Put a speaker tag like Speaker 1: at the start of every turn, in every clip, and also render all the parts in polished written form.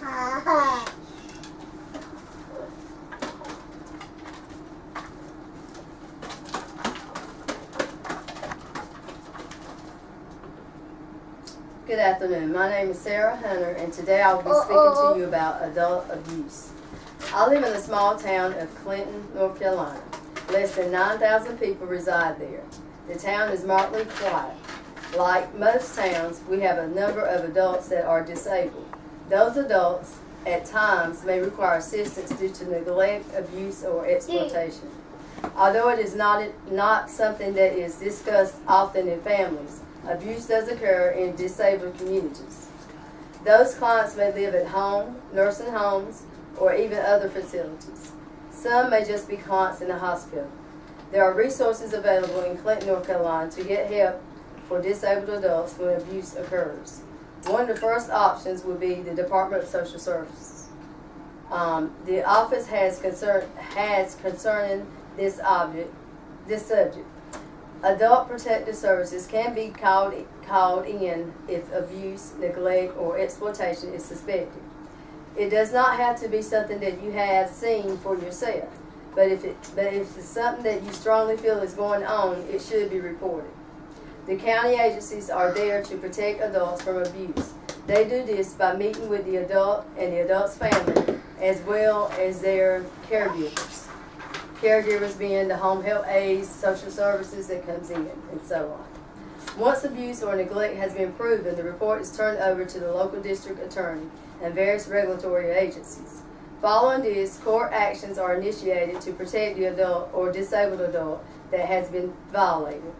Speaker 1: Good afternoon. My name is Sarah Hunter, and today I will be speaking to you about adult abuse. I live in the small town of Clinton, North Carolina. Less than 9,000 people reside there. The town is markedly quiet. Like most towns, we have a number of adults that are disabled. Those adults, at times, may require assistance due to neglect, abuse, or exploitation. Although it is not something that is discussed often in families, abuse does occur in disabled communities. Those clients may live at home, nursing homes, or even other facilities. Some may just be clients in a hospital. There are resources available in Clinton, North Carolina to get help for disabled adults when abuse occurs. One of the first options would be the Department of Social Services. The office has concerning this subject. Adult Protective Services can be called in if abuse, neglect, or exploitation is suspected. It does not have to be something that you have seen for yourself, but if it's something that you strongly feel is going on, it should be reported. The county agencies are there to protect adults from abuse. They do this by meeting with the adult and the adult's family, as well as their caregivers. Caregivers being the home health aides, social services that comes in, and so on. Once abuse or neglect has been proven, the report is turned over to the local district attorney and various regulatory agencies. Following this, court actions are initiated to protect the adult or disabled adult that has been violated.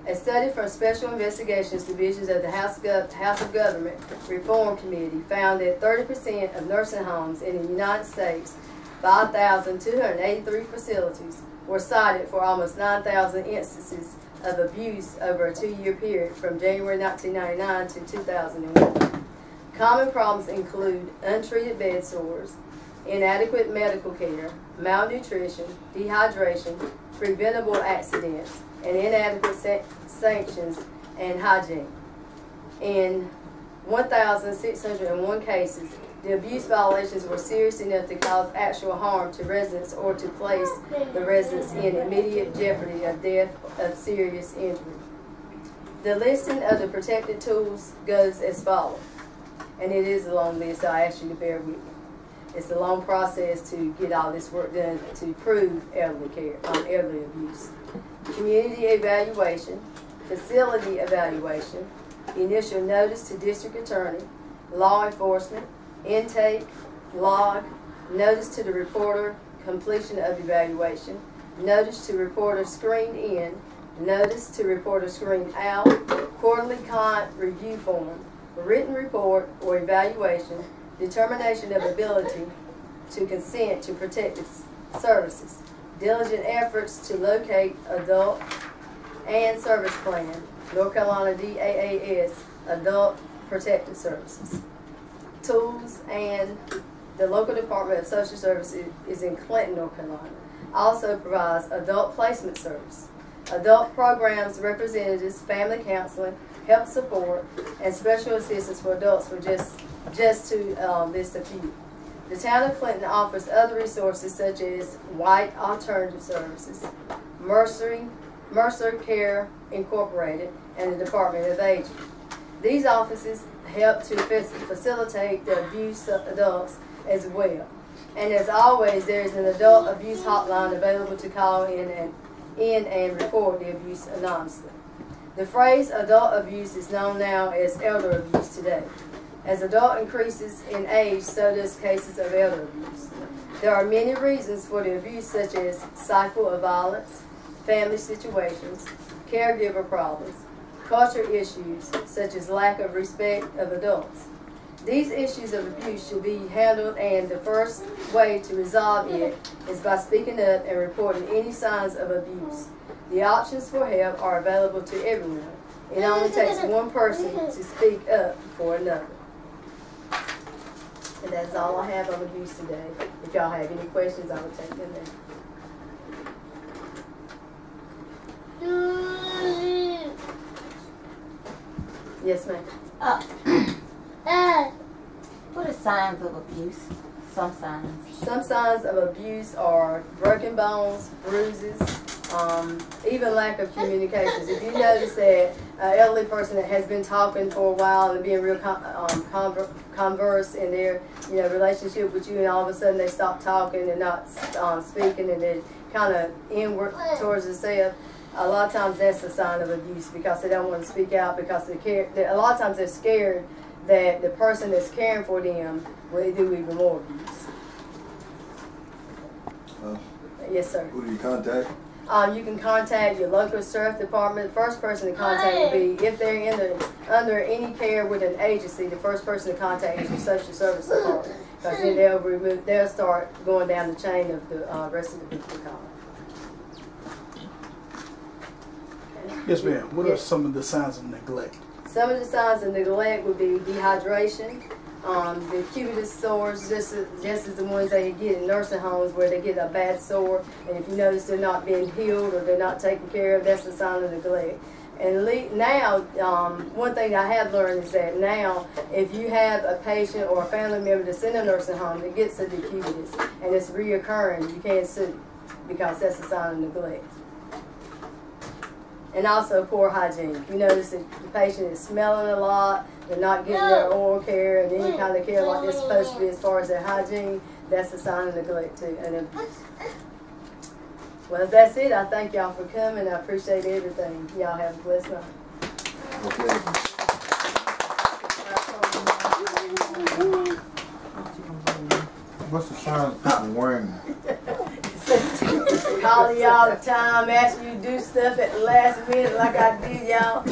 Speaker 1: A study from Special Investigations Divisions of the House of Government Reform Committee found that 30% of nursing homes in the United States, 5,283 facilities, were cited for almost 9,000 instances of abuse over a 2-year period from January 1999 to 2001. Common problems include untreated bed sores, inadequate medical care, malnutrition, dehydration, preventable accidents, and inadequate sanctions and hygiene. In 1,601 cases, the abuse violations were serious enough to cause actual harm to residents or to place the residents in immediate jeopardy of death or serious injury. The listing of the protected tools goes as follows, and it is a long list, so I ask you to bear with me. It's a long process to get all this work done to prove elderly abuse. Community evaluation, facility evaluation, initial notice to district attorney, law enforcement, intake, log, notice to the reporter, completion of evaluation, notice to reporter screened in, notice to reporter screened out, quarterly client review form, written report or evaluation, determination of ability to consent to protective services, diligent efforts to locate adult and service plan, North Carolina DAAS, Adult Protective Services. Tools, and the local Department of Social Services is in Clinton, North Carolina. Also provides adult placement service, adult programs, representatives, family counseling, help support, and special assistance for adults, for just to list a few. The town of Clinton offers other resources such as White Alternative Services, Mercer Care Incorporated, and the Department of Aging. These offices help to facilitate the abuse of adults as well. And as always, there is an adult abuse hotline available to call in and report the abuse anonymously. The phrase adult abuse is known now as elder abuse today. As adult increases in age, so does cases of elder abuse. There are many reasons for the abuse, such as cycle of violence, family situations, caregiver problems, culture issues, such as lack of respect of adults. These issues of abuse should be handled, and the first way to resolve it is by speaking up and reporting any signs of abuse. The options for help are available to everyone. It only takes one person to speak up for another. And that's all I have on abuse today. If y'all have any questions, I will take them then. Yes, ma'am.
Speaker 2: What is signs of abuse? Some signs.
Speaker 1: Some signs of abuse are broken bones, bruises, even lack of communications. If you notice that an elderly person that has been talking for a while and being real converse in their relationship with you, and all of a sudden they stop talking and not speaking, and they're kind of inward towards themselves, a lot of times that's a sign of abuse, because they don't want to speak out, because they care. A lot of times they're scared that the person that's caring for them will do even more abuse. Yes, sir.
Speaker 3: Who do you contact?
Speaker 1: You can contact your local sheriff department. The first person to contact would be, if they're under any care with an agency, the first person to contact is your social service department, because then they'll start going down the chain of the rest of the people who call.
Speaker 4: Yes, ma'am. What are some of the signs of neglect?
Speaker 1: Some of the signs of neglect would be dehydration, the cutis sores, just as the ones they get in nursing homes where they get a bad sore, and if you notice they're not being healed or they're not taken care of, that's a sign of neglect. And now, one thing I have learned is that now, if you have a patient or a family member that's in a nursing home that gets a decubitus and it's reoccurring, you can't sue, because that's a sign of neglect. And also poor hygiene. If you notice that the patient is smelling a lot, they're not getting their oral care and any kind of care like they're supposed to be as far as their hygiene, that's a sign of neglect too, and abuse. Well, if that's it, I thank y'all for coming. I appreciate everything. Y'all have a blessed night.
Speaker 3: Okay.
Speaker 5: What's the sign of people wearing?
Speaker 1: Calling y'all all the time, asking you to do stuff at the last minute like I did y'all.